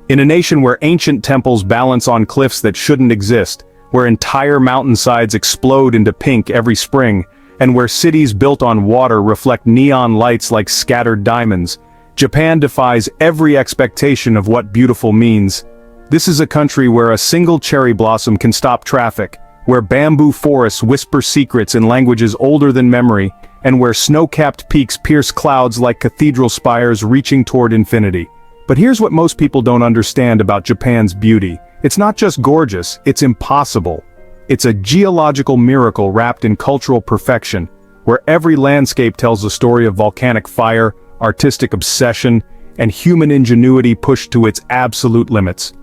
In a nation where ancient temples balance on cliffs that shouldn't exist, where entire mountainsides explode into pink every spring, and where cities built on water reflect neon lights like scattered diamonds, Japan defies every expectation of what beautiful means. This is a country where a single cherry blossom can stop traffic, where bamboo forests whisper secrets in languages older than memory, and where snow-capped peaks pierce clouds like cathedral spires reaching toward infinity. But here's what most people don't understand about Japan's beauty. It's not just gorgeous, it's impossible. It's a geological miracle wrapped in cultural perfection, where every landscape tells a story of volcanic fire, artistic obsession, and human ingenuity pushed to its absolute limits.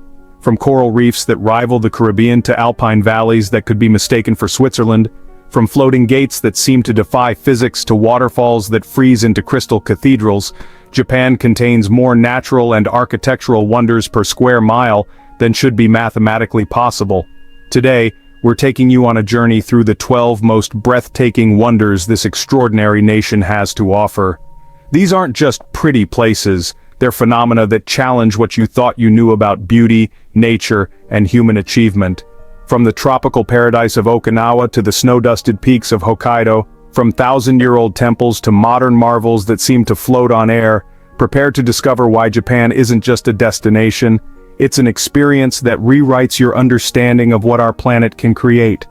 From coral reefs that rival the Caribbean to alpine valleys that could be mistaken for Switzerland, from floating gates that seem to defy physics to waterfalls that freeze into crystal cathedrals, Japan contains more natural and architectural wonders per square mile than should be mathematically possible. Today, we're taking you on a journey through the 12 most breathtaking wonders this extraordinary nation has to offer. These aren't just pretty places, they're phenomena that challenge what you thought you knew about beauty, nature, and human achievement. From the tropical paradise of Okinawa to the snow-dusted peaks of Hokkaido, from thousand-year-old temples to modern marvels that seem to float on air, prepare to discover why Japan isn't just a destination, it's an experience that rewrites your understanding of what our planet can create.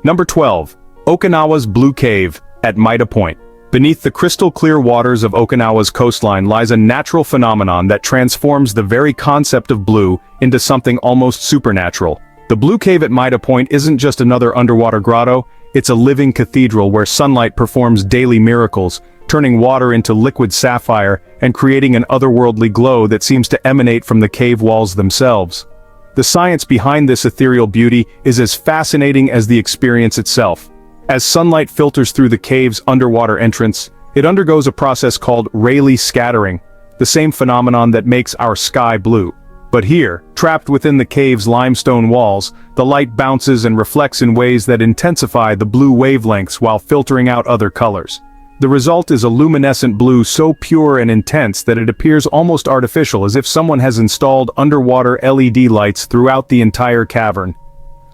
Number 12. Okinawa's Blue Cave at Maida Point. Beneath the crystal-clear waters of Okinawa's coastline lies a natural phenomenon that transforms the very concept of blue into something almost supernatural. The Blue Cave at Maida Point isn't just another underwater grotto, it's a living cathedral where sunlight performs daily miracles, turning water into liquid sapphire and creating an otherworldly glow that seems to emanate from the cave walls themselves. The science behind this ethereal beauty is as fascinating as the experience itself. As sunlight filters through the cave's underwater entrance, it undergoes a process called Rayleigh scattering, the same phenomenon that makes our sky blue. But here, trapped within the cave's limestone walls, the light bounces and reflects in ways that intensify the blue wavelengths while filtering out other colors. The result is a luminescent blue so pure and intense that it appears almost artificial, as if someone has installed underwater LED lights throughout the entire cavern.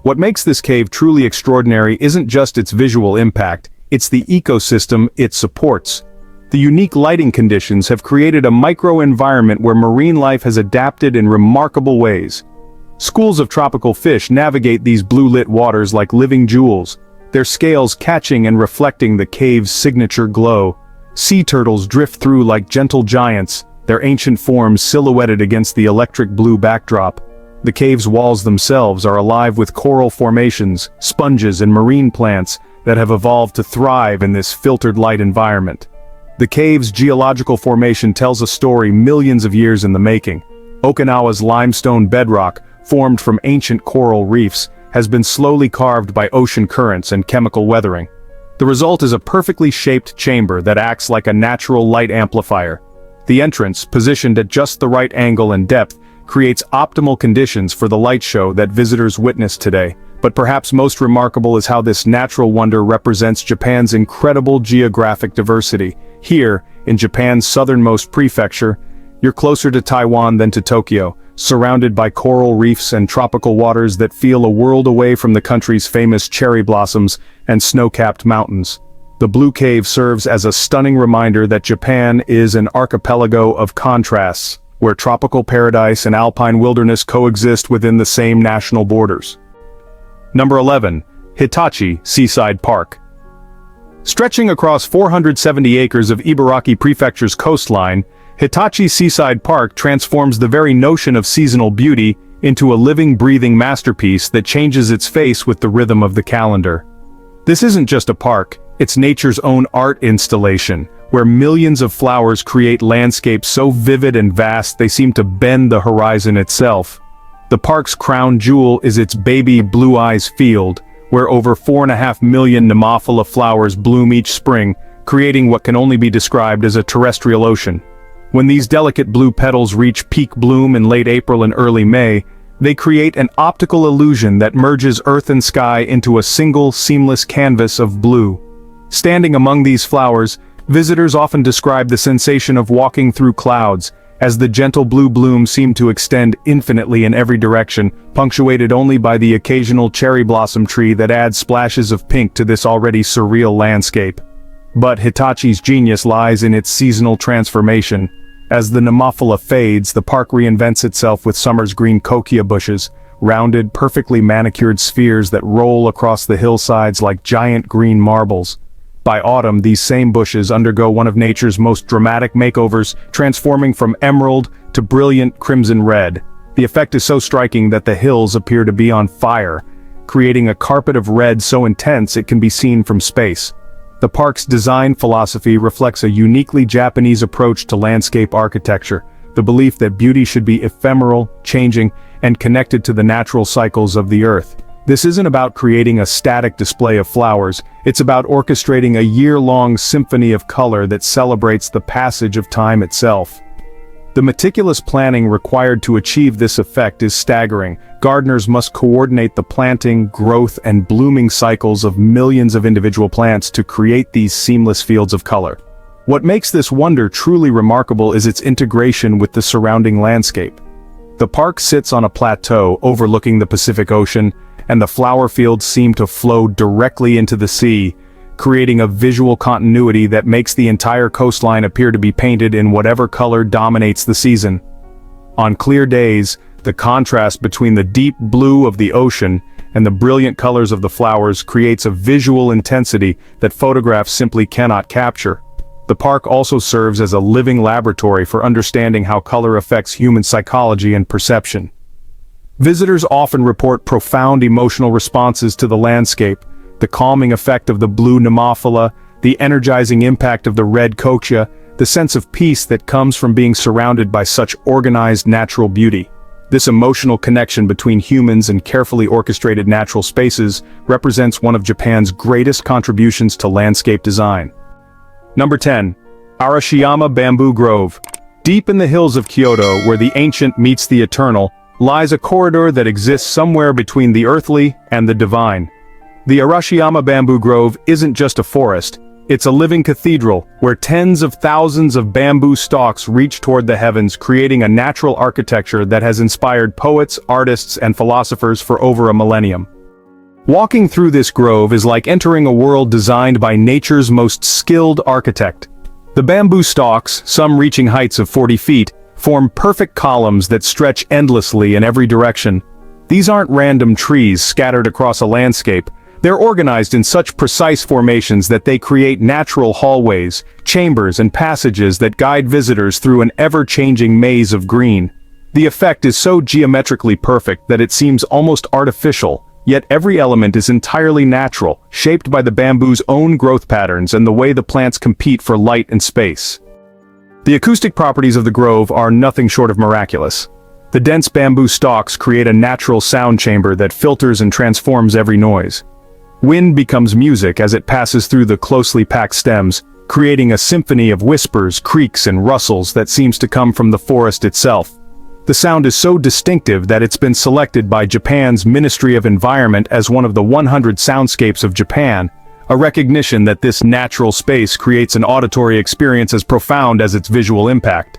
What makes this cave truly extraordinary isn't just its visual impact, it's the ecosystem it supports. The unique lighting conditions have created a micro-environment where marine life has adapted in remarkable ways. Schools of tropical fish navigate these blue-lit waters like living jewels, their scales catching and reflecting the cave's signature glow. Sea turtles drift through like gentle giants, their ancient forms silhouetted against the electric blue backdrop. The cave's walls themselves are alive with coral formations, sponges and marine plants that have evolved to thrive in this filtered light environment. The cave's geological formation tells a story millions of years in the making. Okinawa's limestone bedrock, formed from ancient coral reefs, has been slowly carved by ocean currents and chemical weathering. The result is a perfectly shaped chamber that acts like a natural light amplifier. The entrance, positioned at just the right angle and depth, creates optimal conditions for the light show that visitors witness today. But perhaps most remarkable is how this natural wonder represents Japan's incredible geographic diversity. Here, in Japan's southernmost prefecture, you're closer to Taiwan than to Tokyo, surrounded by coral reefs and tropical waters that feel a world away from the country's famous cherry blossoms and snow-capped mountains. The Blue Cave serves as a stunning reminder that Japan is an archipelago of contrasts, where tropical paradise and alpine wilderness coexist within the same national borders. Number 11. Hitachi Seaside Park. Stretching across 470 acres of Ibaraki Prefecture's coastline, Hitachi Seaside Park transforms the very notion of seasonal beauty into a living, breathing masterpiece that changes its face with the rhythm of the calendar. This isn't just a park, it's nature's own art installation, where millions of flowers create landscapes so vivid and vast they seem to bend the horizon itself. The park's crown jewel is its Baby Blue Eyes field, where over 4.5 million Nemophila flowers bloom each spring, creating what can only be described as a terrestrial ocean. When these delicate blue petals reach peak bloom in late April and early May, they create an optical illusion that merges earth and sky into a single, seamless canvas of blue. Standing among these flowers, visitors often describe the sensation of walking through clouds, as the gentle blue blooms seem to extend infinitely in every direction, punctuated only by the occasional cherry blossom tree that adds splashes of pink to this already surreal landscape. But Hitachi's genius lies in its seasonal transformation. As the Nemophila fades, the park reinvents itself with summer's green kokia bushes, rounded, perfectly manicured spheres that roll across the hillsides like giant green marbles. By autumn, these same bushes undergo one of nature's most dramatic makeovers, transforming from emerald to brilliant crimson red. The effect is so striking that the hills appear to be on fire, creating a carpet of red so intense it can be seen from space. The park's design philosophy reflects a uniquely Japanese approach to landscape architecture, the belief that beauty should be ephemeral, changing, and connected to the natural cycles of the earth. This isn't about creating a static display of flowers, it's about orchestrating a year-long symphony of color that celebrates the passage of time itself. The meticulous planning required to achieve this effect is staggering. Gardeners must coordinate the planting, growth, and blooming cycles of millions of individual plants to create these seamless fields of color. What makes this wonder truly remarkable is its integration with the surrounding landscape. The park sits on a plateau overlooking the Pacific Ocean, and the flower fields seem to flow directly into the sea, creating a visual continuity that makes the entire coastline appear to be painted in whatever color dominates the season. On clear days, the contrast between the deep blue of the ocean and the brilliant colors of the flowers creates a visual intensity that photographs simply cannot capture. The park also serves as a living laboratory for understanding how color affects human psychology and perception. Visitors often report profound emotional responses to the landscape: the calming effect of the blue Nemophila, the energizing impact of the red kochia, the sense of peace that comes from being surrounded by such organized natural beauty. This emotional connection between humans and carefully orchestrated natural spaces represents one of Japan's greatest contributions to landscape design. Number 10. Arashiyama Bamboo Grove. Deep in the hills of Kyoto, where the ancient meets the eternal, lies a corridor that exists somewhere between the earthly and the divine. The Arashiyama Bamboo Grove isn't just a forest, it's a living cathedral, where tens of thousands of bamboo stalks reach toward the heavens, creating a natural architecture that has inspired poets, artists, and philosophers for over a millennium. Walking through this grove is like entering a world designed by nature's most skilled architect. The bamboo stalks, some reaching heights of 40 feet, form perfect columns that stretch endlessly in every direction. These aren't random trees scattered across a landscape. They're organized in such precise formations that they create natural hallways, chambers, and passages that guide visitors through an ever-changing maze of green. The effect is so geometrically perfect that it seems almost artificial, yet every element is entirely natural, shaped by the bamboo's own growth patterns and the way the plants compete for light and space. The acoustic properties of the grove are nothing short of miraculous. The dense bamboo stalks create a natural sound chamber that filters and transforms every noise. Wind becomes music as it passes through the closely packed stems, creating a symphony of whispers, creaks, and rustles that seems to come from the forest itself. The sound is so distinctive that it's been selected by Japan's Ministry of Environment as one of the 100 soundscapes of Japan, a recognition that this natural space creates an auditory experience as profound as its visual impact.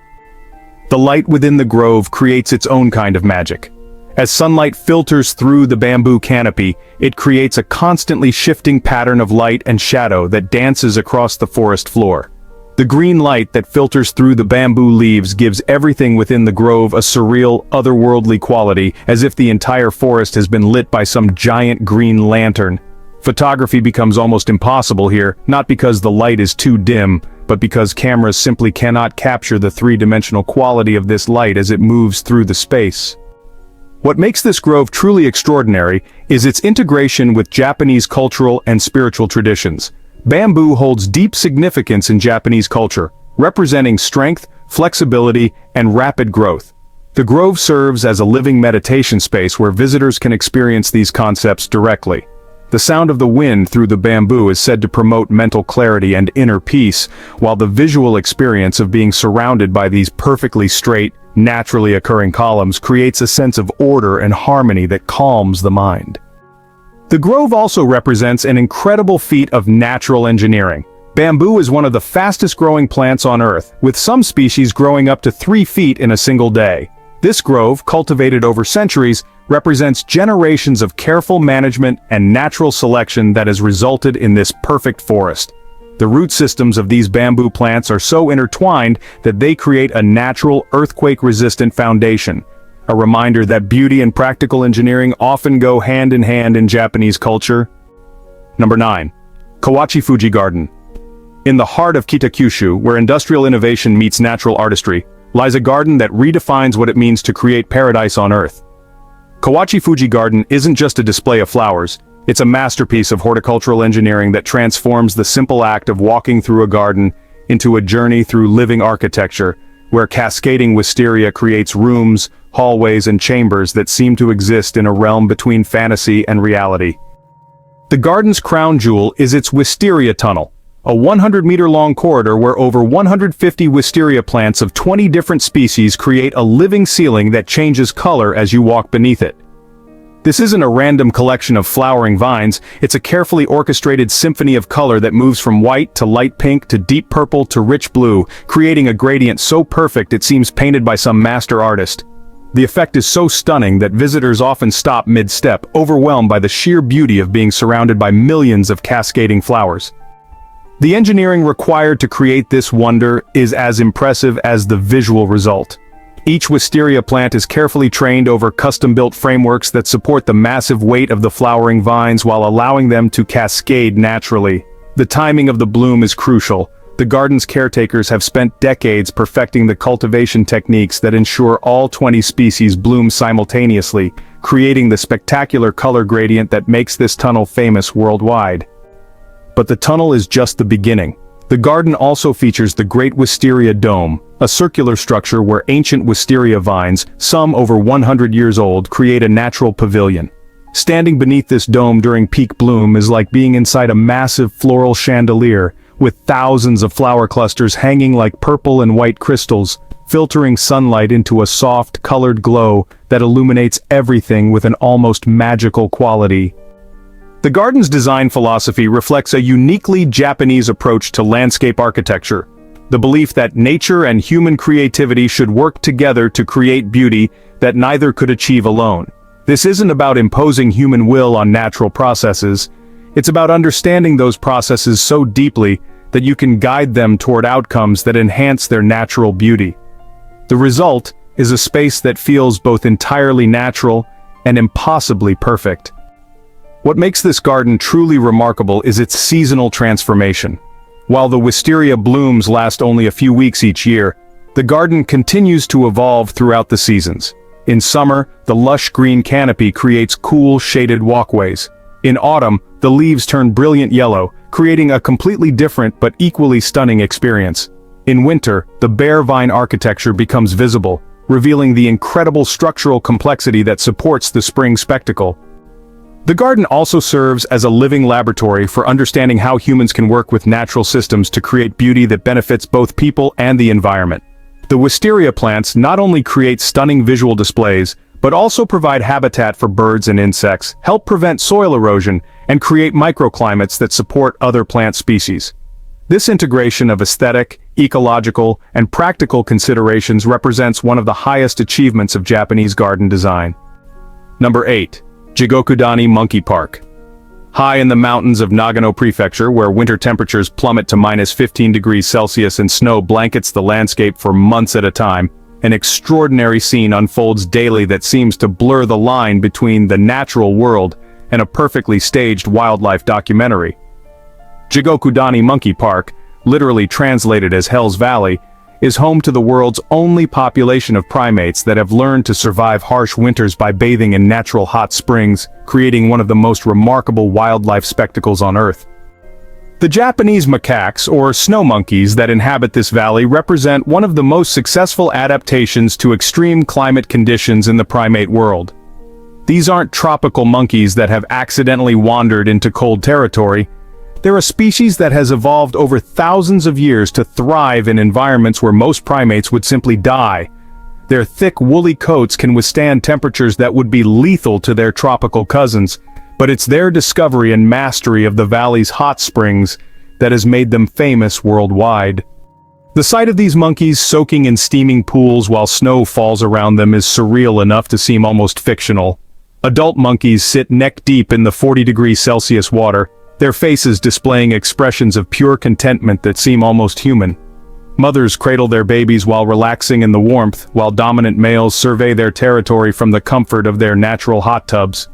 The light within the grove creates its own kind of magic. As sunlight filters through the bamboo canopy, it creates a constantly shifting pattern of light and shadow that dances across the forest floor. The green light that filters through the bamboo leaves gives everything within the grove a surreal, otherworldly quality, as if the entire forest has been lit by some giant green lantern. Photography becomes almost impossible here, not because the light is too dim, but because cameras simply cannot capture the three-dimensional quality of this light as it moves through the space. What makes this grove truly extraordinary is its integration with Japanese cultural and spiritual traditions. Bamboo holds deep significance in Japanese culture, representing strength, flexibility, and rapid growth. The grove serves as a living meditation space where visitors can experience these concepts directly. The sound of the wind through the bamboo is said to promote mental clarity and inner peace, while the visual experience of being surrounded by these perfectly straight, naturally occurring columns creates a sense of order and harmony that calms the mind. The grove also represents an incredible feat of natural engineering. Bamboo is one of the fastest growing plants on Earth, with some species growing up to 3 feet in a single day. This grove, cultivated over centuries, represents generations of careful management and natural selection that has resulted in this perfect forest. The root systems of these bamboo plants are so intertwined that they create a natural, earthquake-resistant foundation. A reminder that beauty and practical engineering often go hand in hand in Japanese culture. Number 9. Kawachi Fuji Garden. In the heart of Kitakyushu, where industrial innovation meets natural artistry, lies a garden that redefines what it means to create paradise on Earth. Kawachi Fuji Garden isn't just a display of flowers, it's a masterpiece of horticultural engineering that transforms the simple act of walking through a garden into a journey through living architecture, where cascading wisteria creates rooms, hallways, and chambers that seem to exist in a realm between fantasy and reality. The garden's crown jewel is its wisteria tunnel, a 100-meter-long corridor where over 150 wisteria plants of 20 different species create a living ceiling that changes color as you walk beneath it. This isn't a random collection of flowering vines, it's a carefully orchestrated symphony of color that moves from white to light pink to deep purple to rich blue, creating a gradient so perfect it seems painted by some master artist. The effect is so stunning that visitors often stop mid-step, overwhelmed by the sheer beauty of being surrounded by millions of cascading flowers. The engineering required to create this wonder is as impressive as the visual result. Each wisteria plant is carefully trained over custom-built frameworks that support the massive weight of the flowering vines while allowing them to cascade naturally. The timing of the bloom is crucial. The garden's caretakers have spent decades perfecting the cultivation techniques that ensure all 20 species bloom simultaneously, creating the spectacular color gradient that makes this tunnel famous worldwide. But the tunnel is just the beginning. The garden also features the Great Wisteria Dome, a circular structure where ancient wisteria vines, some over 100 years old, create a natural pavilion. Standing beneath this dome during peak bloom is like being inside a massive floral chandelier, with thousands of flower clusters hanging like purple and white crystals, filtering sunlight into a soft, colored glow that illuminates everything with an almost magical quality. The garden's design philosophy reflects a uniquely Japanese approach to landscape architecture, the belief that nature and human creativity should work together to create beauty that neither could achieve alone. This isn't about imposing human will on natural processes, it's about understanding those processes so deeply that you can guide them toward outcomes that enhance their natural beauty. The result is a space that feels both entirely natural and impossibly perfect. What makes this garden truly remarkable is its seasonal transformation. While the wisteria blooms last only a few weeks each year, the garden continues to evolve throughout the seasons. In summer, the lush green canopy creates cool, shaded walkways. In autumn, the leaves turn brilliant yellow, creating a completely different but equally stunning experience. In winter, the bare vine architecture becomes visible, revealing the incredible structural complexity that supports the spring spectacle. The garden also serves as a living laboratory for understanding how humans can work with natural systems to create beauty that benefits both people and the environment. The wisteria plants not only create stunning visual displays, but also provide habitat for birds and insects, help prevent soil erosion, and create microclimates that support other plant species. This integration of aesthetic, ecological, and practical considerations represents one of the highest achievements of Japanese garden design. Number 8. Jigokudani Monkey Park. High in the mountains of Nagano Prefecture, where winter temperatures plummet to -15 degrees Celsius and snow blankets the landscape for months at a time, an extraordinary scene unfolds daily that seems to blur the line between the natural world and a perfectly staged wildlife documentary. Jigokudani Monkey Park, literally translated as Hell's Valley, is home to the world's only population of primates that have learned to survive harsh winters by bathing in natural hot springs, creating one of the most remarkable wildlife spectacles on Earth. The Japanese macaques, or snow monkeys, that inhabit this valley represent one of the most successful adaptations to extreme climate conditions in the primate world. These aren't tropical monkeys that have accidentally wandered into cold territory. They're a species that has evolved over thousands of years to thrive in environments where most primates would simply die. Their thick, woolly coats can withstand temperatures that would be lethal to their tropical cousins, but it's their discovery and mastery of the valley's hot springs that has made them famous worldwide. The sight of these monkeys soaking in steaming pools while snow falls around them is surreal enough to seem almost fictional. Adult monkeys sit neck-deep in the 40°C water, their faces displaying expressions of pure contentment that seem almost human. Mothers cradle their babies while relaxing in the warmth, while dominant males survey their territory from the comfort of their natural hot tubs.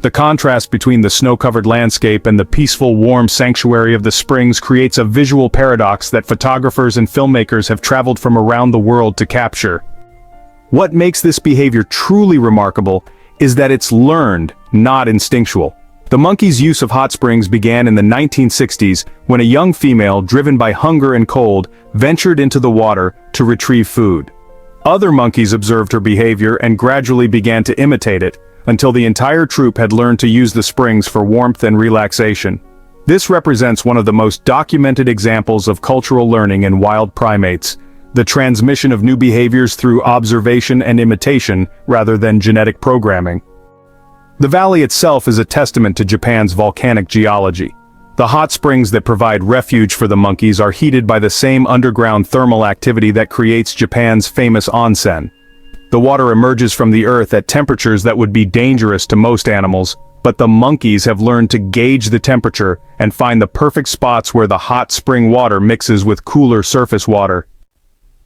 The contrast between the snow-covered landscape and the peaceful, warm sanctuary of the springs creates a visual paradox that photographers and filmmakers have traveled from around the world to capture. What makes this behavior truly remarkable is that it's learned, not instinctual. The monkeys' use of hot springs began in the 1960s when a young female, driven by hunger and cold, ventured into the water to retrieve food. Other monkeys observed her behavior and gradually began to imitate it, until the entire troop had learned to use the springs for warmth and relaxation. This represents one of the most documented examples of cultural learning in wild primates, the transmission of new behaviors through observation and imitation rather than genetic programming. The valley itself is a testament to Japan's volcanic geology. The hot springs that provide refuge for the monkeys are heated by the same underground thermal activity that creates Japan's famous onsen. The water emerges from the earth at temperatures that would be dangerous to most animals, but the monkeys have learned to gauge the temperature and find the perfect spots where the hot spring water mixes with cooler surface water.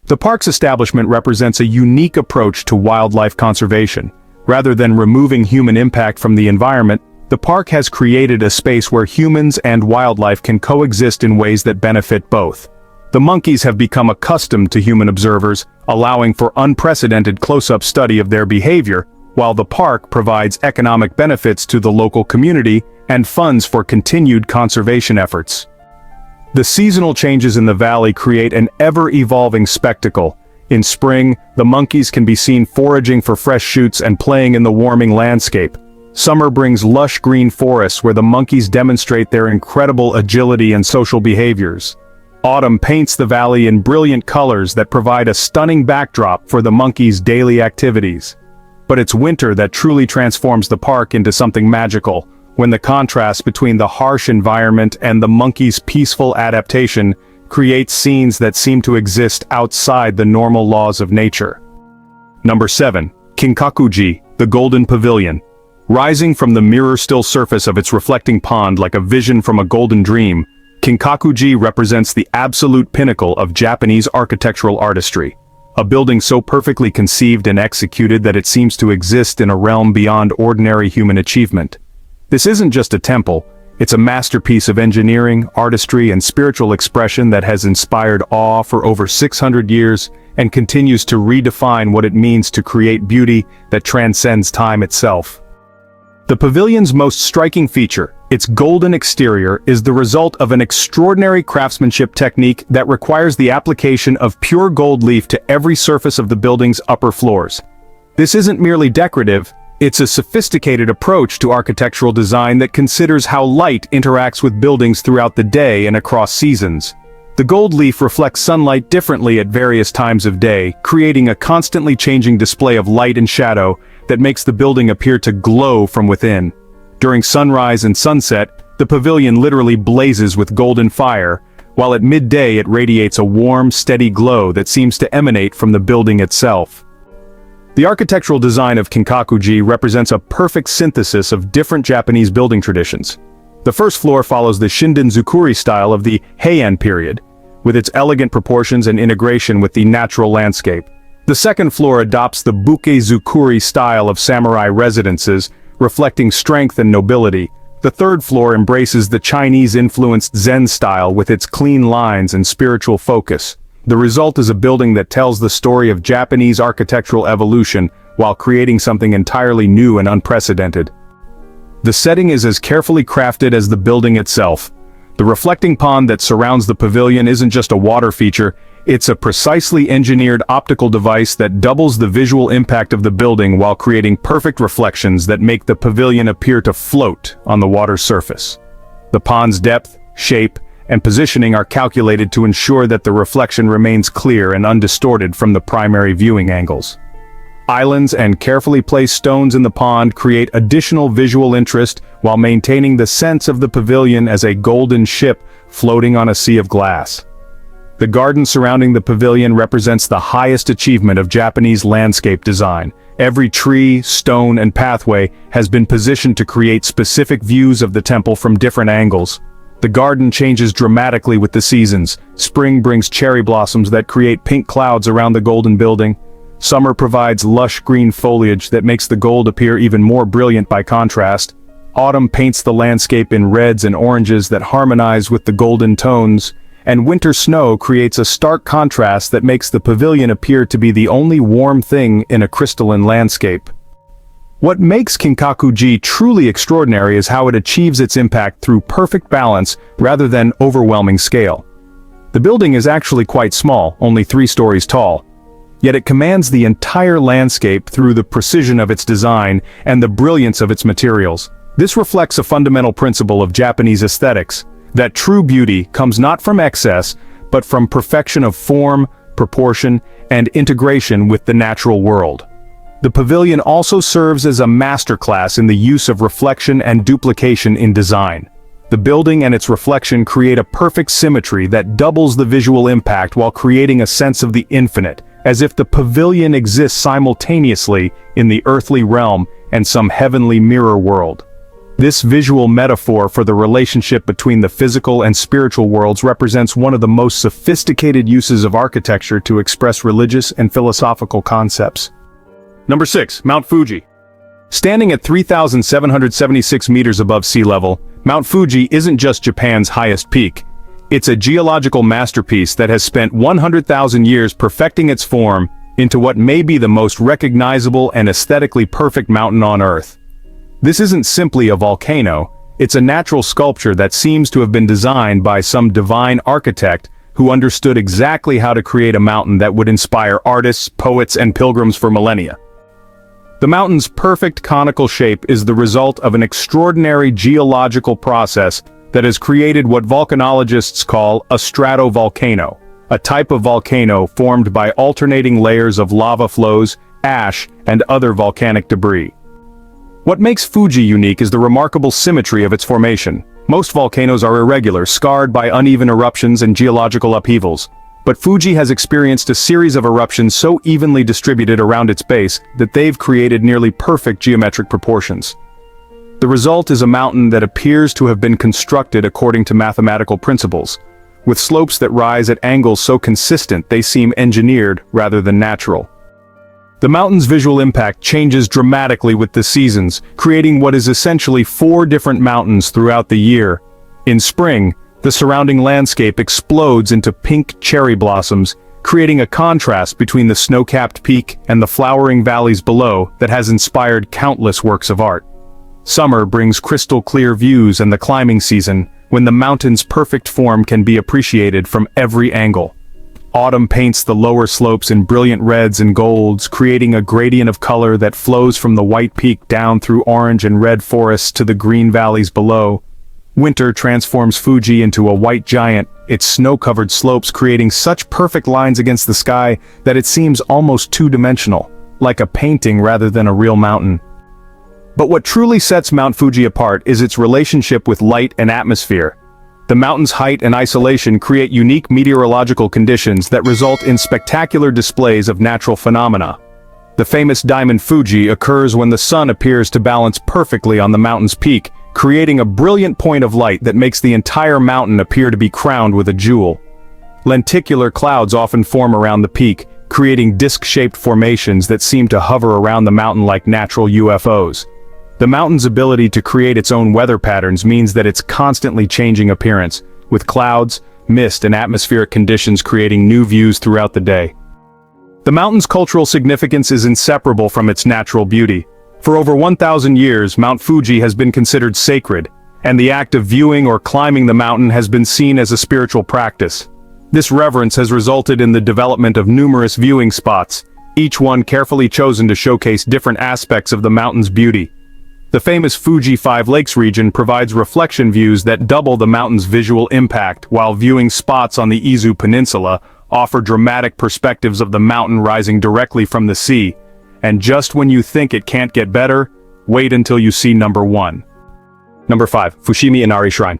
The park's establishment represents a unique approach to wildlife conservation. Rather than removing human impact from the environment, the park has created a space where humans and wildlife can coexist in ways that benefit both. The monkeys have become accustomed to human observers, allowing for unprecedented close-up study of their behavior, while the park provides economic benefits to the local community and funds for continued conservation efforts. The seasonal changes in the valley create an ever-evolving spectacle. In spring, the monkeys can be seen foraging for fresh shoots and playing in the warming landscape. Summer brings lush green forests where the monkeys demonstrate their incredible agility and social behaviors. Autumn paints the valley in brilliant colors that provide a stunning backdrop for the monkeys' daily activities. But it's winter that truly transforms the park into something magical, when the contrast between the harsh environment and the monkeys' peaceful adaptation creates scenes that seem to exist outside the normal laws of nature. Number 7. Kinkakuji, the Golden Pavilion. Rising from the mirror-still surface of its reflecting pond like a vision from a golden dream, Kinkakuji represents the absolute pinnacle of Japanese architectural artistry. A building so perfectly conceived and executed that it seems to exist in a realm beyond ordinary human achievement. This isn't just a temple, it's a masterpiece of engineering, artistry, and spiritual expression that has inspired awe for over 600 years and continues to redefine what it means to create beauty that transcends time itself. The pavilion's most striking feature, its golden exterior, is the result of an extraordinary craftsmanship technique that requires the application of pure gold leaf to every surface of the building's upper floors. This isn't merely decorative, it's a sophisticated approach to architectural design that considers how light interacts with buildings throughout the day and across seasons. The gold leaf reflects sunlight differently at various times of day, creating a constantly changing display of light and shadow that makes the building appear to glow from within. During sunrise and sunset, the pavilion literally blazes with golden fire, while at midday it radiates a warm, steady glow that seems to emanate from the building itself. The architectural design of Kinkakuji represents a perfect synthesis of different Japanese building traditions. The first floor follows the Shinden-zukuri style of the Heian period, with its elegant proportions and integration with the natural landscape. The second floor adopts the Buke-zukuri style of samurai residences, reflecting strength and nobility. The third floor embraces the Chinese-influenced Zen style with its clean lines and spiritual focus. The result is a building that tells the story of Japanese architectural evolution while creating something entirely new and unprecedented. The setting is as carefully crafted as the building itself. The reflecting pond that surrounds the pavilion isn't just a water feature, it's a precisely engineered optical device that doubles the visual impact of the building while creating perfect reflections that make the pavilion appear to float on the water's surface. The pond's depth, shape, and positioning are calculated to ensure that the reflection remains clear and undistorted from the primary viewing angles. Islands and carefully placed stones in the pond create additional visual interest while maintaining the sense of the pavilion as a golden ship floating on a sea of glass. The garden surrounding the pavilion represents the highest achievement of Japanese landscape design. Every tree, stone, and pathway has been positioned to create specific views of the temple from different angles. The garden changes dramatically with the seasons. Spring brings cherry blossoms that create pink clouds around the golden building. Summer provides lush green foliage that makes the gold appear even more brilliant by contrast. Autumn paints the landscape in reds and oranges that harmonize with the golden tones. And winter snow creates a stark contrast that makes the pavilion appear to be the only warm thing in a crystalline landscape. What makes Kinkaku-ji truly extraordinary is how it achieves its impact through perfect balance rather than overwhelming scale. The building is actually quite small, only 3 stories tall. Yet it commands the entire landscape through the precision of its design and the brilliance of its materials. This reflects a fundamental principle of Japanese aesthetics, that true beauty comes not from excess, but from perfection of form, proportion, and integration with the natural world. The pavilion also serves as a masterclass in the use of reflection and duplication in design. The building and its reflection create a perfect symmetry that doubles the visual impact while creating a sense of the infinite, as if the pavilion exists simultaneously in the earthly realm and some heavenly mirror world. This visual metaphor for the relationship between the physical and spiritual worlds represents one of the most sophisticated uses of architecture to express religious and philosophical concepts. Number 6. Mount Fuji. Standing at 3,776 meters above sea level, Mount Fuji isn't just Japan's highest peak. It's a geological masterpiece that has spent 100,000 years perfecting its form into what may be the most recognizable and aesthetically perfect mountain on Earth. This isn't simply a volcano, it's a natural sculpture that seems to have been designed by some divine architect who understood exactly how to create a mountain that would inspire artists, poets, and pilgrims for millennia. The mountain's perfect conical shape is the result of an extraordinary geological process that has created what volcanologists call a stratovolcano, a type of volcano formed by alternating layers of lava flows, ash, and other volcanic debris. What makes Fuji unique is the remarkable symmetry of its formation. Most volcanoes are irregular, scarred by uneven eruptions and geological upheavals. But Fuji has experienced a series of eruptions so evenly distributed around its base that they've created nearly perfect geometric proportions. The result is a mountain that appears to have been constructed according to mathematical principles, with slopes that rise at angles so consistent they seem engineered rather than natural. The mountain's visual impact changes dramatically with the seasons, creating what is essentially 4 different mountains throughout the year. In spring, the surrounding landscape explodes into pink cherry blossoms, creating a contrast between the snow-capped peak and the flowering valleys below that has inspired countless works of art. Summer brings crystal-clear views and the climbing season, when the mountain's perfect form can be appreciated from every angle. Autumn paints the lower slopes in brilliant reds and golds, creating a gradient of color that flows from the white peak down through orange and red forests to the green valleys below. Winter transforms Fuji into a white giant, its snow-covered slopes creating such perfect lines against the sky that it seems almost two-dimensional, like a painting rather than a real mountain. But what truly sets Mount Fuji apart is its relationship with light and atmosphere. The mountain's height and isolation create unique meteorological conditions that result in spectacular displays of natural phenomena. The famous Diamond Fuji occurs when the sun appears to balance perfectly on the mountain's peak, creating a brilliant point of light that makes the entire mountain appear to be crowned with a jewel. Lenticular clouds often form around the peak, creating disc-shaped formations that seem to hover around the mountain like natural UFOs. The mountain's ability to create its own weather patterns means that it's constantly changing appearance, with clouds, mist, and atmospheric conditions creating new views throughout the day. The mountain's cultural significance is inseparable from its natural beauty. For over 1,000 years, Mount Fuji has been considered sacred, and the act of viewing or climbing the mountain has been seen as a spiritual practice. This reverence has resulted in the development of numerous viewing spots, each one carefully chosen to showcase different aspects of the mountain's beauty. The famous Fuji Five Lakes region provides reflection views that double the mountain's visual impact, while viewing spots on the Izu Peninsula offer dramatic perspectives of the mountain rising directly from the sea. And just when you think it can't get better, wait until you see number 1. Number 5. Fushimi Inari Shrine.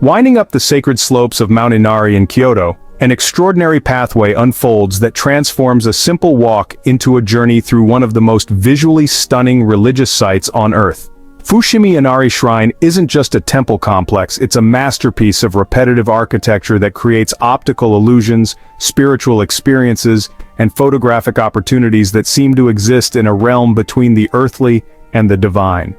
Winding up the sacred slopes of Mount Inari in Kyoto, an extraordinary pathway unfolds that transforms a simple walk into a journey through one of the most visually stunning religious sites on Earth. Fushimi Inari Shrine isn't just a temple complex, it's a masterpiece of repetitive architecture that creates optical illusions, spiritual experiences, and photographic opportunities that seem to exist in a realm between the earthly and the divine.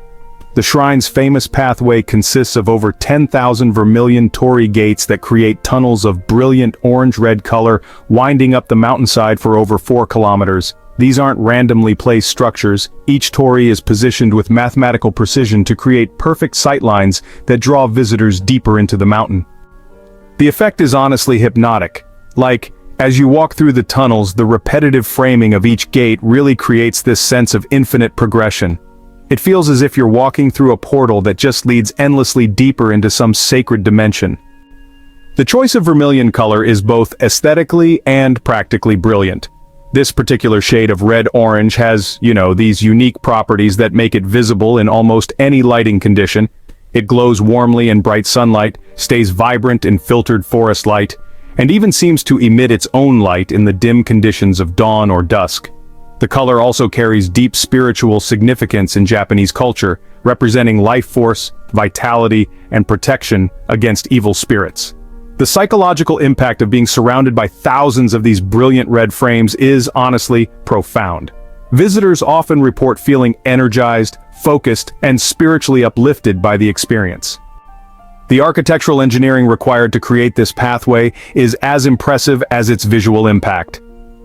The shrine's famous pathway consists of over 10,000 vermilion torii gates that create tunnels of brilliant orange-red color winding up the mountainside for over 4 kilometers. These aren't randomly placed structures, each torii is positioned with mathematical precision to create perfect sightlines that draw visitors deeper into the mountain. The effect is honestly hypnotic. As you walk through the tunnels, the repetitive framing of each gate really creates this sense of infinite progression. It feels as if you're walking through a portal that just leads endlessly deeper into some sacred dimension. The choice of vermilion color is both aesthetically and practically brilliant. This particular shade of red-orange has, these unique properties that make it visible in almost any lighting condition. It glows warmly in bright sunlight, stays vibrant in filtered forest light, and even seems to emit its own light in the dim conditions of dawn or dusk. The color also carries deep spiritual significance in Japanese culture, representing life force, vitality, and protection against evil spirits. The psychological impact of being surrounded by thousands of these brilliant red frames is, honestly, profound. Visitors often report feeling energized, focused, and spiritually uplifted by the experience. The architectural engineering required to create this pathway is as impressive as its visual impact.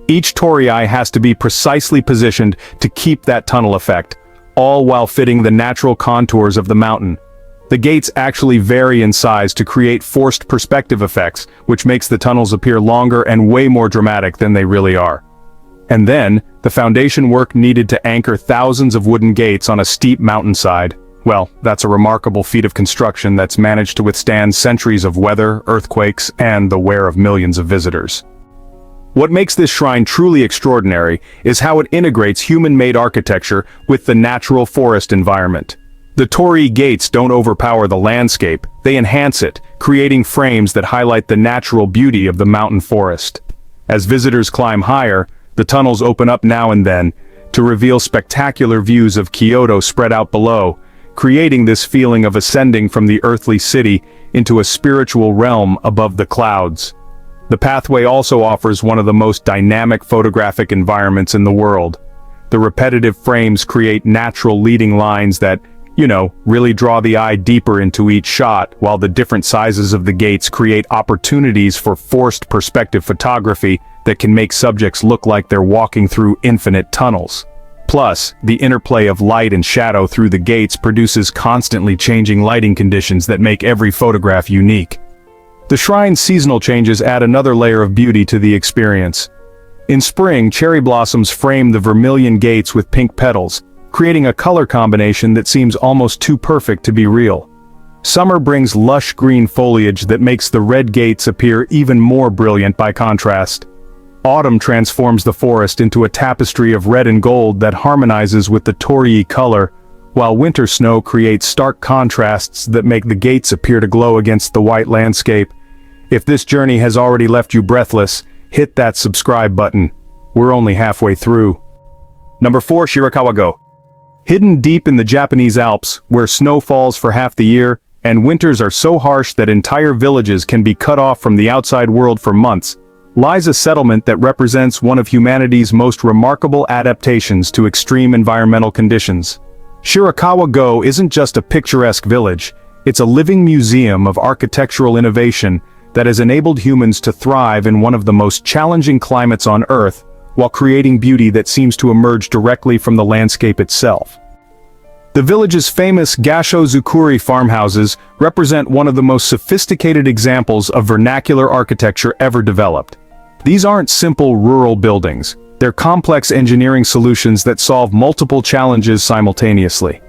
Each torii has to be precisely positioned to keep that tunnel effect, all while fitting the natural contours of the mountain. The gates actually vary in size to create forced perspective effects, which makes the tunnels appear longer and way more dramatic than they really are. And then, the foundation work needed to anchor thousands of wooden gates on a steep mountainside. Well, that's a remarkable feat of construction that's managed to withstand centuries of weather, earthquakes, and the wear of millions of visitors. What makes this shrine truly extraordinary is how it integrates human-made architecture with the natural forest environment. The torii gates don't overpower the landscape, they enhance it, creating frames that highlight the natural beauty of the mountain forest. As visitors climb higher, the tunnels open up now and then, to reveal spectacular views of Kyoto spread out below, creating this feeling of ascending from the earthly city into a spiritual realm above the clouds. The pathway also offers one of the most dynamic photographic environments in the world. The repetitive frames create natural leading lines that, really draw the eye deeper into each shot, while the different sizes of the gates create opportunities for forced perspective photography that can make subjects look like they're walking through infinite tunnels. Plus, the interplay of light and shadow through the gates produces constantly changing lighting conditions that make every photograph unique. The shrine's seasonal changes add another layer of beauty to the experience. In spring, cherry blossoms frame the vermilion gates with pink petals, creating a color combination that seems almost too perfect to be real. Summer brings lush green foliage that makes the red gates appear even more brilliant by contrast. Autumn transforms the forest into a tapestry of red and gold that harmonizes with the torii color, while winter snow creates stark contrasts that make the gates appear to glow against the white landscape. If this journey has already left you breathless, hit that subscribe button. We're only halfway through. Number 4. Shirakawa-go. Hidden deep in the Japanese Alps, where snow falls for half the year, and winters are so harsh that entire villages can be cut off from the outside world for months, lies a settlement that represents one of humanity's most remarkable adaptations to extreme environmental conditions. Shirakawa-go isn't just a picturesque village, it's a living museum of architectural innovation that has enabled humans to thrive in one of the most challenging climates on Earth, while creating beauty that seems to emerge directly from the landscape itself. The village's famous Gasho-zukuri farmhouses represent one of the most sophisticated examples of vernacular architecture ever developed. These aren't simple rural buildings, they're complex engineering solutions that solve multiple challenges simultaneously.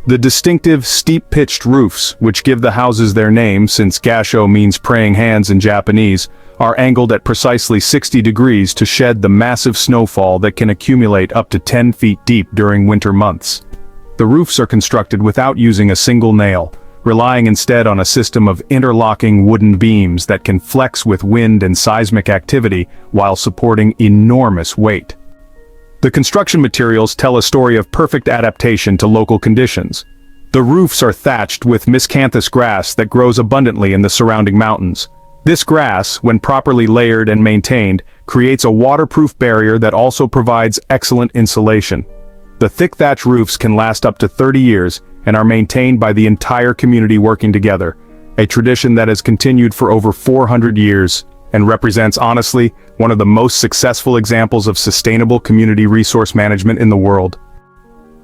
The distinctive, steep-pitched roofs, which give the houses their name since Gasho means praying hands in Japanese, are angled at precisely 60 degrees to shed the massive snowfall that can accumulate up to 10 feet deep during winter months. The roofs are constructed without using a single nail, relying instead on a system of interlocking wooden beams that can flex with wind and seismic activity while supporting enormous weight. The construction materials tell a story of perfect adaptation to local conditions. The roofs are thatched with miscanthus grass that grows abundantly in the surrounding mountains. This grass, when properly layered and maintained, creates a waterproof barrier that also provides excellent insulation. The thick thatch roofs can last up to 30 years and are maintained by the entire community working together, a tradition that has continued for over 400 years and represents, honestly, one of the most successful examples of sustainable community resource management in the world.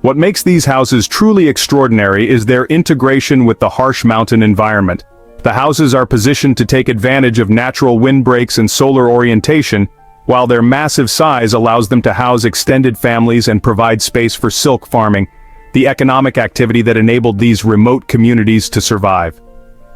What makes these houses truly extraordinary is their integration with the harsh mountain environment. The houses are positioned to take advantage of natural windbreaks and solar orientation, while their massive size allows them to house extended families and provide space for silk farming, the economic activity that enabled these remote communities to survive.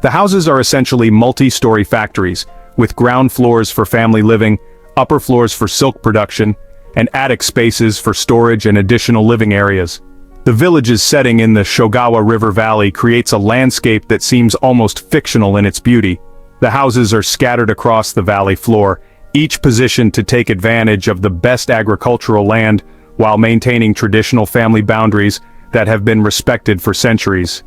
The houses are essentially multi-story factories, with ground floors for family living, upper floors for silk production, and attic spaces for storage and additional living areas. The village's setting in the Shogawa River Valley creates a landscape that seems almost fictional in its beauty. The houses are scattered across the valley floor, each positioned to take advantage of the best agricultural land while maintaining traditional family boundaries that have been respected for centuries.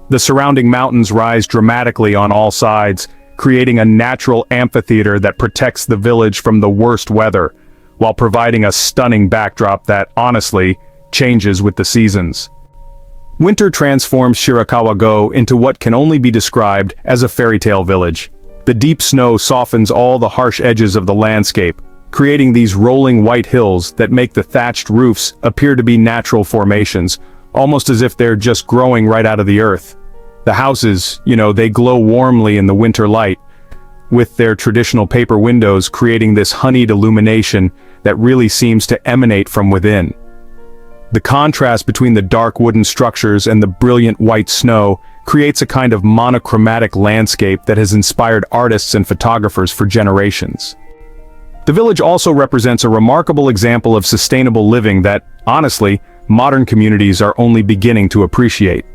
The surrounding mountains rise dramatically on all sides, creating a natural amphitheater that protects the village from the worst weather, while providing a stunning backdrop that, honestly, changes with the seasons. Winter transforms Shirakawa-go into what can only be described as a fairy tale village. The deep snow softens all the harsh edges of the landscape, creating these rolling white hills that make the thatched roofs appear to be natural formations, almost as if they're just growing right out of the earth. The houses, they glow warmly in the winter light, with their traditional paper windows creating this honeyed illumination that really seems to emanate from within. The contrast between the dark wooden structures and the brilliant white snow creates a kind of monochromatic landscape that has inspired artists and photographers for generations. The village also represents a remarkable example of sustainable living that, honestly, modern communities are only beginning to appreciate.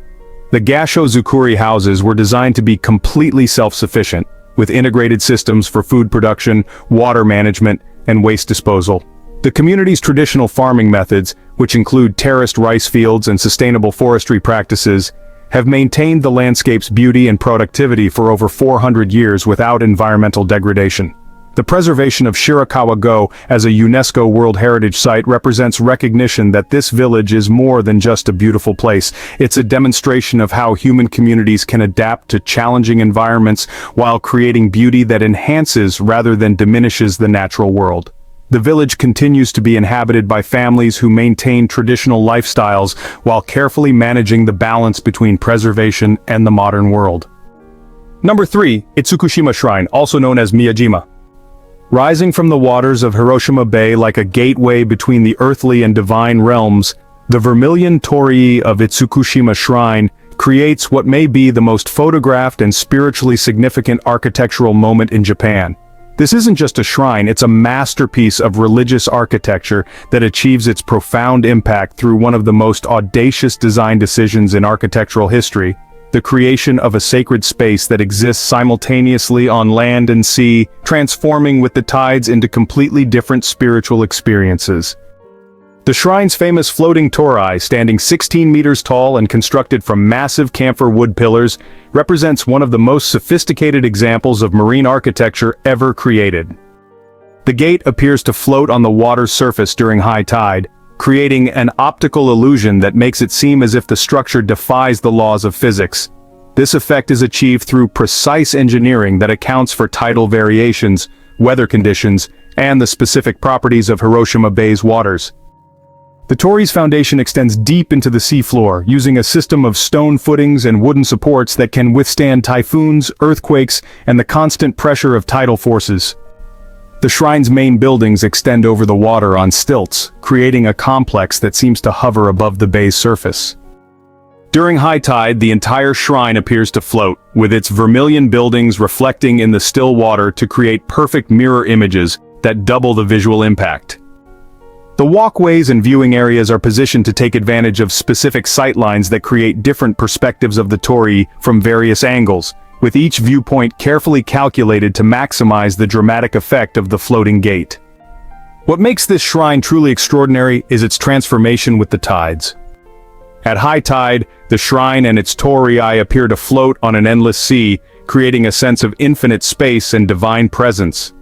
The Gasho Zukuri houses were designed to be completely self-sufficient, with integrated systems for food production, water management, and waste disposal. The community's traditional farming methods, which include terraced rice fields and sustainable forestry practices, have maintained the landscape's beauty and productivity for over 400 years without environmental degradation. The preservation of Shirakawa-go as a UNESCO World Heritage Site represents recognition that this village is more than just a beautiful place. It's a demonstration of how human communities can adapt to challenging environments while creating beauty that enhances rather than diminishes the natural world. The village continues to be inhabited by families who maintain traditional lifestyles while carefully managing the balance between preservation and the modern world. Number 3, Itsukushima Shrine, also known as Miyajima. Rising from the waters of Hiroshima Bay like a gateway between the earthly and divine realms, the vermilion torii of Itsukushima Shrine creates what may be the most photographed and spiritually significant architectural moment in Japan. This isn't just a shrine, it's a masterpiece of religious architecture that achieves its profound impact through one of the most audacious design decisions in architectural history: the creation of a sacred space that exists simultaneously on land and sea, transforming with the tides into completely different spiritual experiences. The shrine's famous floating torii, standing 16 meters tall and constructed from massive camphor wood pillars, represents one of the most sophisticated examples of marine architecture ever created. The gate appears to float on the water's surface during high tide, creating an optical illusion that makes it seem as if the structure defies the laws of physics. This effect is achieved through precise engineering that accounts for tidal variations, weather conditions, and the specific properties of Hiroshima Bay's waters. The torii's foundation extends deep into the seafloor, using a system of stone footings and wooden supports that can withstand typhoons, earthquakes, and the constant pressure of tidal forces. The shrine's main buildings extend over the water on stilts, creating a complex that seems to hover above the bay's surface. During high tide, the entire shrine appears to float, with its vermilion buildings reflecting in the still water to create perfect mirror images that double the visual impact. The walkways and viewing areas are positioned to take advantage of specific sightlines that create different perspectives of the torii from various angles, with each viewpoint carefully calculated to maximize the dramatic effect of the floating gate. What makes this shrine truly extraordinary is its transformation with the tides. At high tide, the shrine and its torii appear to float on an endless sea, creating a sense of infinite space and divine presence.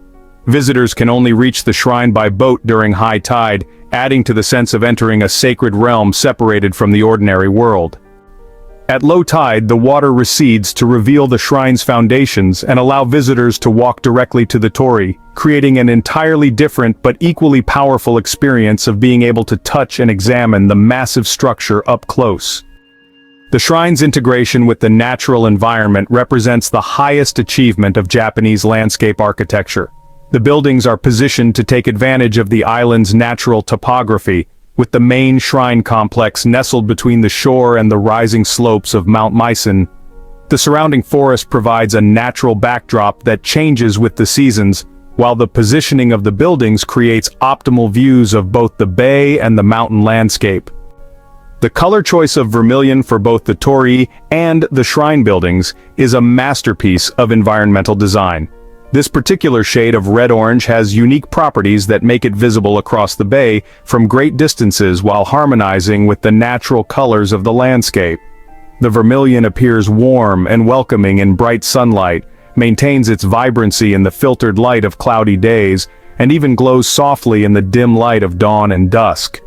Visitors can only reach the shrine by boat during high tide, adding to the sense of entering a sacred realm separated from the ordinary world. At low tide, the water recedes to reveal the shrine's foundations and allow visitors to walk directly to the torii, creating an entirely different but equally powerful experience of being able to touch and examine the massive structure up close. The shrine's integration with the natural environment represents the highest achievement of Japanese landscape architecture. The buildings are positioned to take advantage of the island's natural topography, with the main shrine complex nestled between the shore and the rising slopes of Mount Myson. The surrounding forest provides a natural backdrop that changes with the seasons, while the positioning of the buildings creates optimal views of both the bay and the mountain landscape. The color choice of vermilion for both the torii and the shrine buildings is a masterpiece of environmental design. This particular shade of red-orange has unique properties that make it visible across the bay from great distances while harmonizing with the natural colors of the landscape. The vermilion appears warm and welcoming in bright sunlight, maintains its vibrancy in the filtered light of cloudy days, and even glows softly in the dim light of dawn and dusk.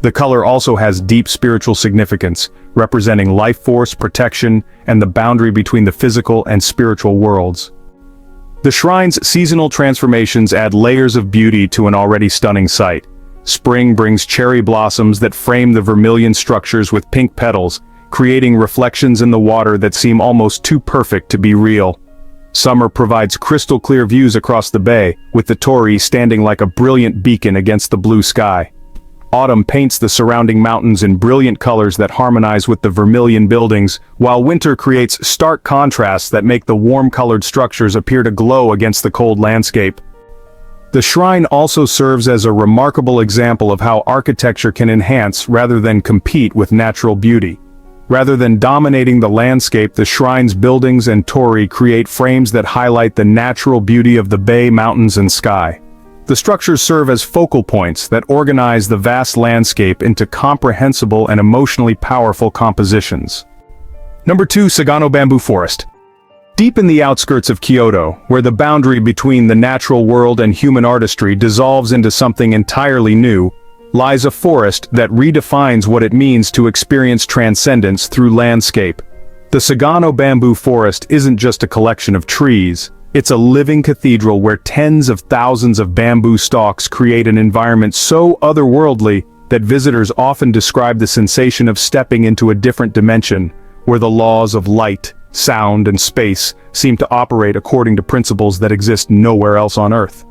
The color also has deep spiritual significance, representing life force, protection, and the boundary between the physical and spiritual worlds. The shrine's seasonal transformations add layers of beauty to an already stunning sight. Spring brings cherry blossoms that frame the vermilion structures with pink petals, creating reflections in the water that seem almost too perfect to be real. Summer provides crystal-clear views across the bay, with the torii standing like a brilliant beacon against the blue sky. Autumn paints the surrounding mountains in brilliant colors that harmonize with the vermilion buildings, while winter creates stark contrasts that make the warm-colored structures appear to glow against the cold landscape. The shrine also serves as a remarkable example of how architecture can enhance rather than compete with natural beauty. Rather than dominating the landscape, the shrine's buildings and torii create frames that highlight the natural beauty of the bay, mountains, and sky. The structures serve as focal points that organize the vast landscape into comprehensible and emotionally powerful compositions. Number 2. Sagano Bamboo Forest. Deep in the outskirts of Kyoto, where the boundary between the natural world and human artistry dissolves into something entirely new, lies a forest that redefines what it means to experience transcendence through landscape. The Sagano Bamboo Forest isn't just a collection of trees. It's a living cathedral where tens of thousands of bamboo stalks create an environment so otherworldly that visitors often describe the sensation of stepping into a different dimension, where the laws of light, sound, and space seem to operate according to principles that exist nowhere else on Earth.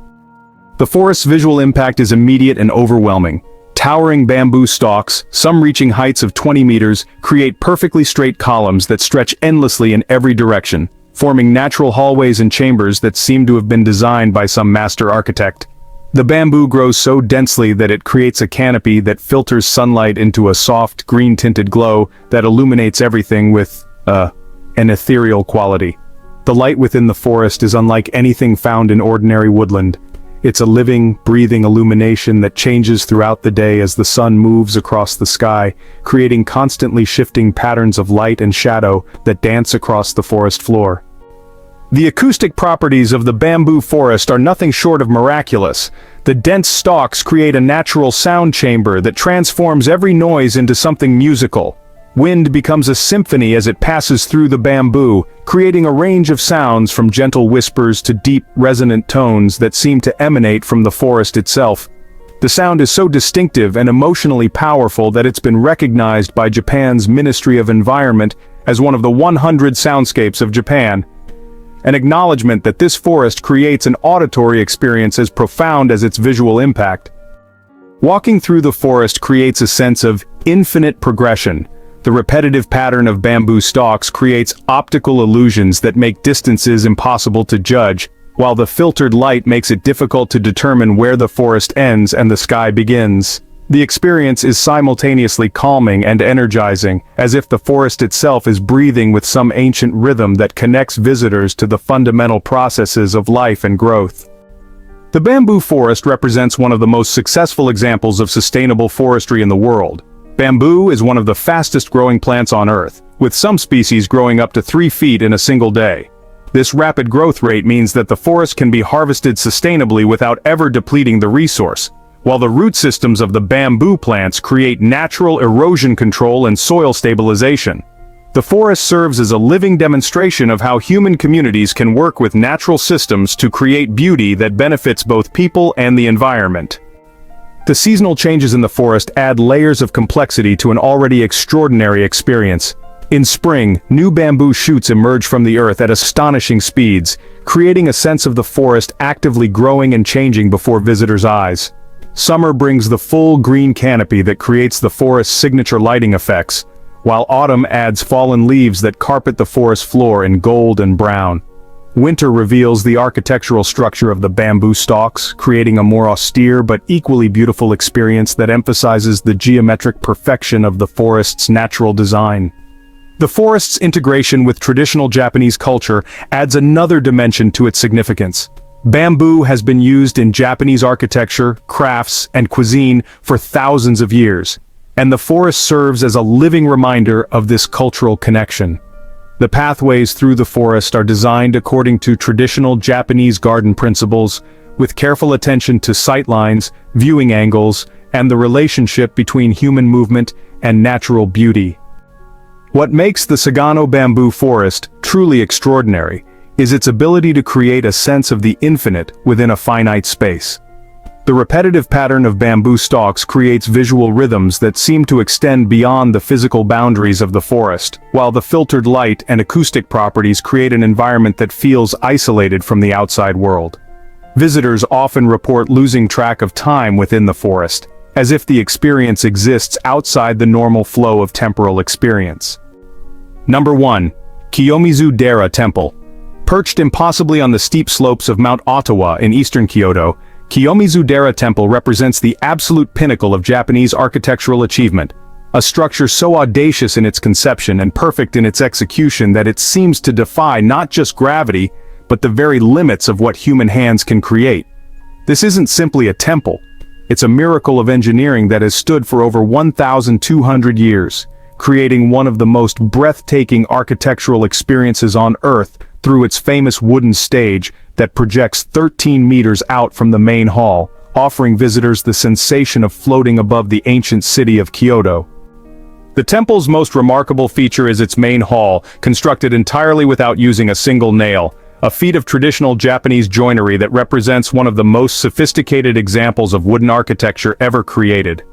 The forest's visual impact is immediate and overwhelming. Towering bamboo stalks, some reaching heights of 20 meters, create perfectly straight columns that stretch endlessly in every direction, forming natural hallways and chambers that seem to have been designed by some master architect. The bamboo grows so densely that it creates a canopy that filters sunlight into a soft, green-tinted glow that illuminates everything with, an ethereal quality. The light within the forest is unlike anything found in ordinary woodland. It's a living, breathing illumination that changes throughout the day as the sun moves across the sky, creating constantly shifting patterns of light and shadow that dance across the forest floor. The acoustic properties of the bamboo forest are nothing short of miraculous. The dense stalks create a natural sound chamber that transforms every noise into something musical. Wind becomes a symphony as it passes through the bamboo, creating a range of sounds from gentle whispers to deep, resonant tones that seem to emanate from the forest itself. The sound is so distinctive and emotionally powerful that it's been recognized by Japan's Ministry of Environment as one of the 100 soundscapes of Japan. An acknowledgement that this forest creates an auditory experience as profound as its visual impact. Walking through the forest creates a sense of infinite progression. The repetitive pattern of bamboo stalks creates optical illusions that make distances impossible to judge, while the filtered light makes it difficult to determine where the forest ends and the sky begins. The experience is simultaneously calming and energizing, as if the forest itself is breathing with some ancient rhythm that connects visitors to the fundamental processes of life and growth. The bamboo forest represents one of the most successful examples of sustainable forestry in the world. Bamboo is one of the fastest-growing plants on Earth, with some species growing up to 3 feet in a single day. This rapid growth rate means that the forest can be harvested sustainably without ever depleting the resource, while the root systems of the bamboo plants create natural erosion control and soil stabilization. The forest serves as a living demonstration of how human communities can work with natural systems to create beauty that benefits both people and the environment. The seasonal changes in the forest add layers of complexity to an already extraordinary experience. In spring, new bamboo shoots emerge from the earth at astonishing speeds, creating a sense of the forest actively growing and changing before visitors' eyes. Summer brings the full green canopy that creates the forest's signature lighting effects, while autumn adds fallen leaves that carpet the forest floor in gold and brown. Winter reveals the architectural structure of the bamboo stalks, creating a more austere but equally beautiful experience that emphasizes the geometric perfection of the forest's natural design. The forest's integration with traditional Japanese culture adds another dimension to its significance. Bamboo has been used in Japanese architecture, crafts, and cuisine for thousands of years, and the forest serves as a living reminder of this cultural connection. The pathways through the forest are designed according to traditional Japanese garden principles, with careful attention to sightlines, viewing angles, and the relationship between human movement and natural beauty. What makes the Sagano bamboo forest truly extraordinary is its ability to create a sense of the infinite within a finite space. The repetitive pattern of bamboo stalks creates visual rhythms that seem to extend beyond the physical boundaries of the forest, while the filtered light and acoustic properties create an environment that feels isolated from the outside world. Visitors often report losing track of time within the forest, as if the experience exists outside the normal flow of temporal experience. Number 1. Kiyomizu-dera Temple. Perched impossibly on the steep slopes of Mount Ottawa in eastern Kyoto, Kiyomizu-dera Temple represents the absolute pinnacle of Japanese architectural achievement, a structure so audacious in its conception and perfect in its execution that it seems to defy not just gravity, but the very limits of what human hands can create. This isn't simply a temple. It's a miracle of engineering that has stood for over 1,200 years, creating one of the most breathtaking architectural experiences on Earth through its famous wooden stage that projects 13 meters out from the main hall, offering visitors the sensation of floating above the ancient city of Kyoto. The temple's most remarkable feature is its main hall, constructed entirely without using a single nail, a feat of traditional Japanese joinery that represents one of the most sophisticated examples of wooden architecture ever created.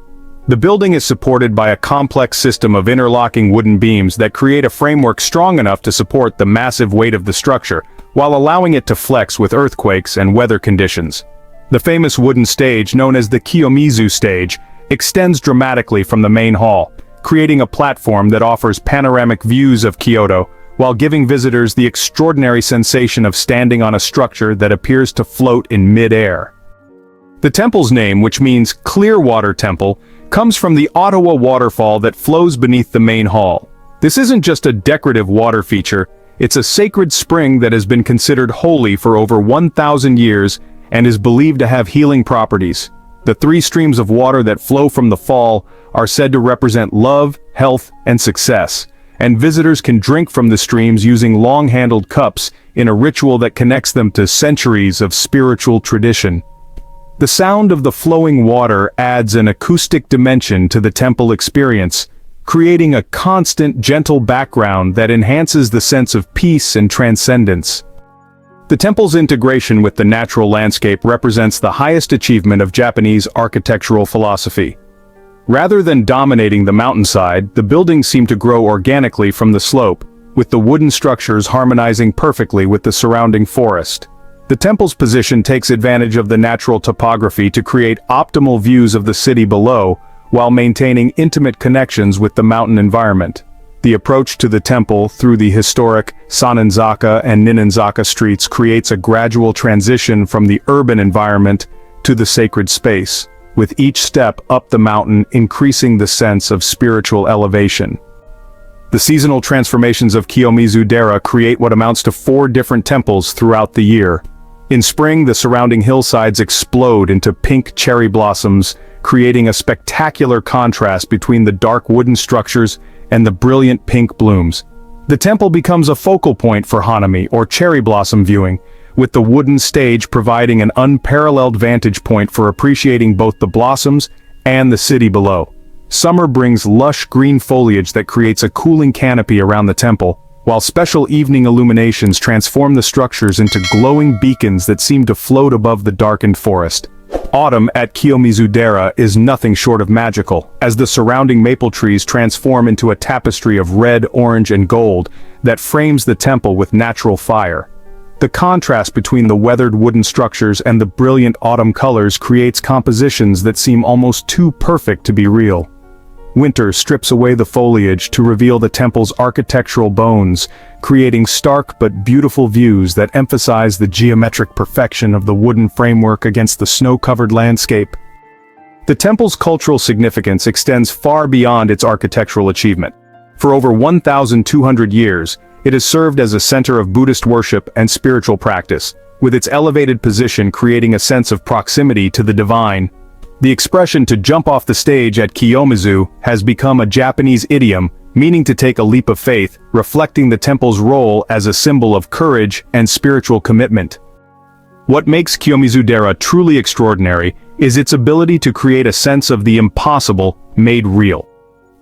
The building is supported by a complex system of interlocking wooden beams that create a framework strong enough to support the massive weight of the structure, while allowing it to flex with earthquakes and weather conditions. The famous wooden stage, known as the Kiyomizu stage, extends dramatically from the main hall, creating a platform that offers panoramic views of Kyoto, while giving visitors the extraordinary sensation of standing on a structure that appears to float in mid-air. The temple's name, which means Clear Water Temple, comes from the Ottawa waterfall that flows beneath the main hall. This isn't just a decorative water feature, it's a sacred spring that has been considered holy for over 1,000 years and is believed to have healing properties. The 3 streams of water that flow from the fall are said to represent love, health, and success, and visitors can drink from the streams using long-handled cups in a ritual that connects them to centuries of spiritual tradition. The sound of the flowing water adds an acoustic dimension to the temple experience, creating a constant, gentle background that enhances the sense of peace and transcendence. The temple's integration with the natural landscape represents the highest achievement of Japanese architectural philosophy. Rather than dominating the mountainside, the buildings seem to grow organically from the slope, with the wooden structures harmonizing perfectly with the surrounding forest. The temple's position takes advantage of the natural topography to create optimal views of the city below, while maintaining intimate connections with the mountain environment. The approach to the temple through the historic Sanenzaka and Ninenzaka streets creates a gradual transition from the urban environment to the sacred space, with each step up the mountain increasing the sense of spiritual elevation. The seasonal transformations of Kiyomizu-dera create what amounts to 4 different temples throughout the year. In spring, the surrounding hillsides explode into pink cherry blossoms, creating a spectacular contrast between the dark wooden structures and the brilliant pink blooms. The temple becomes a focal point for Hanami, or cherry blossom viewing, with the wooden stage providing an unparalleled vantage point for appreciating both the blossoms and the city below. Summer brings lush green foliage that creates a cooling canopy around the temple, while special evening illuminations transform the structures into glowing beacons that seem to float above the darkened forest. Autumn at Kiyomizu-dera is nothing short of magical, as the surrounding maple trees transform into a tapestry of red, orange, and gold that frames the temple with natural fire. The contrast between the weathered wooden structures and the brilliant autumn colors creates compositions that seem almost too perfect to be real. Winter strips away the foliage to reveal the temple's architectural bones, creating stark but beautiful views that emphasize the geometric perfection of the wooden framework against the snow-covered landscape. The temple's cultural significance extends far beyond its architectural achievement. For over 1,200 years, it has served as a center of Buddhist worship and spiritual practice, with its elevated position creating a sense of proximity to the divine. The expression "to jump off the stage at Kiyomizu" has become a Japanese idiom, meaning to take a leap of faith, reflecting the temple's role as a symbol of courage and spiritual commitment. What makes Kiyomizu-dera truly extraordinary is its ability to create a sense of the impossible made real.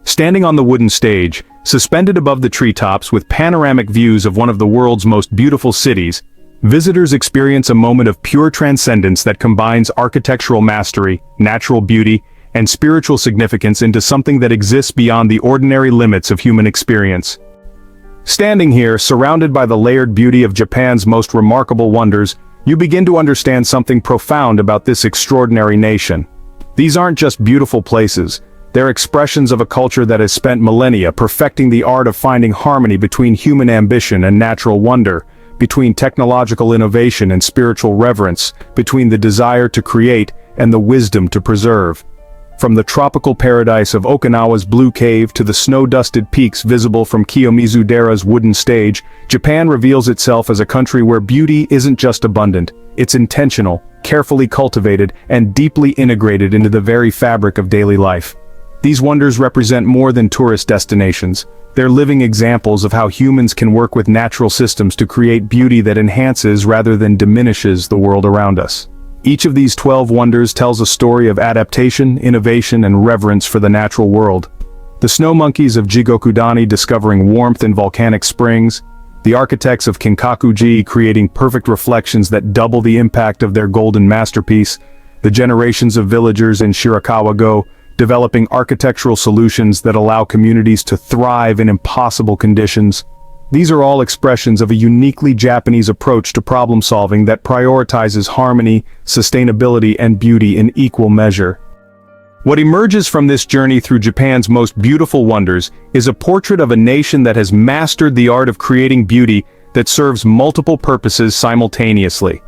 Standing on the wooden stage, suspended above the treetops with panoramic views of one of the world's most beautiful cities, visitors experience a moment of pure transcendence that combines architectural mastery, natural beauty, and spiritual significance into something that exists beyond the ordinary limits of human experience. Standing here, surrounded by the layered beauty of Japan's most remarkable wonders, you begin to understand something profound about this extraordinary nation. These aren't just beautiful places, they're expressions of a culture that has spent millennia perfecting the art of finding harmony between human ambition and natural wonder, between technological innovation and spiritual reverence, between the desire to create and the wisdom to preserve. From the tropical paradise of Okinawa's Blue Cave to the snow-dusted peaks visible from Kiyomizu-dera's wooden stage, Japan reveals itself as a country where beauty isn't just abundant, it's intentional, carefully cultivated, and deeply integrated into the very fabric of daily life. These wonders represent more than tourist destinations. They're living examples of how humans can work with natural systems to create beauty that enhances rather than diminishes the world around us. Each of these 12 wonders tells a story of adaptation, innovation, and reverence for the natural world. The snow monkeys of Jigokudani discovering warmth in volcanic springs, the architects of Kinkaku-ji creating perfect reflections that double the impact of their golden masterpiece, the generations of villagers in Shirakawa-go developing architectural solutions that allow communities to thrive in impossible conditions. These are all expressions of a uniquely Japanese approach to problem solving that prioritizes harmony, sustainability, and beauty in equal measure. What emerges from this journey through Japan's most beautiful wonders is a portrait of a nation that has mastered the art of creating beauty that serves multiple purposes simultaneously.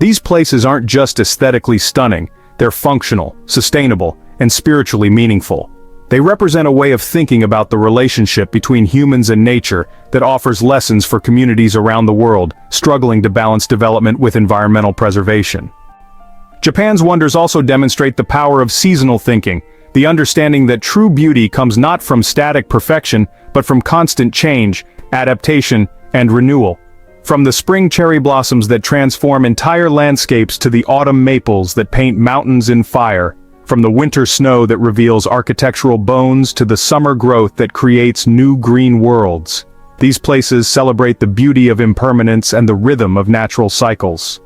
These places aren't just aesthetically stunning, they're functional, sustainable, and spiritually meaningful. They represent a way of thinking about the relationship between humans and nature that offers lessons for communities around the world struggling to balance development with environmental preservation. Japan's wonders also demonstrate the power of seasonal thinking, the understanding that true beauty comes not from static perfection, but from constant change, adaptation, and renewal. From the spring cherry blossoms that transform entire landscapes to the autumn maples that paint mountains in fire, from the winter snow that reveals architectural bones to the summer growth that creates new green worlds. These places celebrate the beauty of impermanence and the rhythm of natural cycles.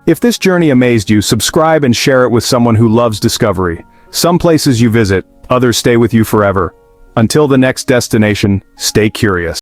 If this journey amazed you, subscribe and share it with someone who loves discovery. Some places you visit, others stay with you forever. Until the next destination, stay curious.